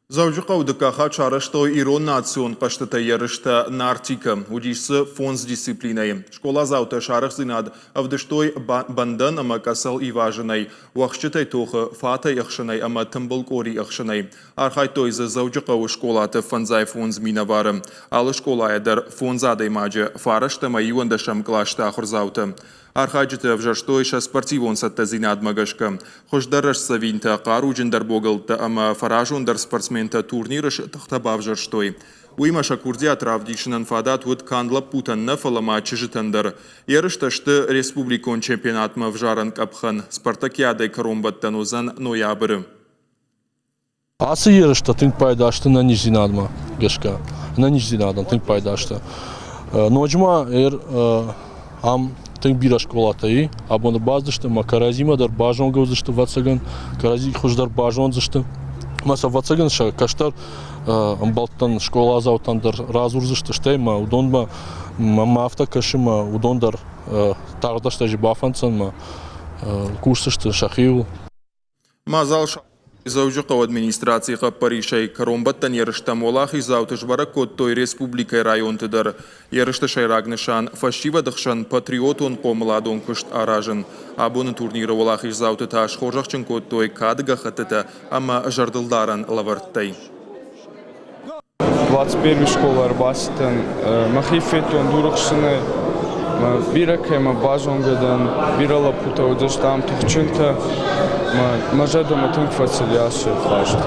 Завжуqa udakaha çağrıştı İron nasiyon qaştıta yarışta nartika, udişsi fons disiplinayı. Şkola zavta şarıq zinad, avdıştoy bandan ama kasal ivajanay, vaqşıtay toxı fata yaxşanay ama tımbıl kori yaxşanay. Arxaytoy zavjuqa u şkolata fanzay fons minavarı. Alı şkolaya dar fonzaday macı, farıştama yuandaşam klaşta xurzavta. Архаджите в жарштойша спортивон саттазинад магашка. Хождараш савинта қаруджиндар богалта, ама фаражундар спортсмента турнираш тахтабав жарштой. Уимаша курдиат равдишнан фадат вот кандла путан нафала матчи житандар. Ярышташты республикон чемпионатма в жаран капхан. Спартакиадой каромбаттан озан ноябры. Асы yarışta tink paydaştı na nijzinadma gashka. Na nijzinadan tink paydaştı. Nojma am tink bira şkolatayı. Abonda bazdıştı ma karazima dar bajon gozıştı vatsagan. Karazi xojdar bajon zıştı. Masa vatsagan şa kaştar ambalttan şkola zavtan dar razurzıştı ştay ma udonma mafta kaşıma udondar tağdaşta jibafansan ma kursıştı şahiu. Mazal Завжуqa администрацияға паришай каромбаттан ярыштам олахи завтыжбара коттой республикай районтыдар. Ярышты шайрагнышан фашивадықшан патриотон қомыладон күшт аражын. Абуны турниры олахи завты таш қожақчын коттой кадыға қытыты, ама жардылдаран лаварттай. 21 школар баситан махифетон дурықшыны Биракема бажонгадан бирала путаудыштам тухчунта мажадома тынк фацилиаши флашт.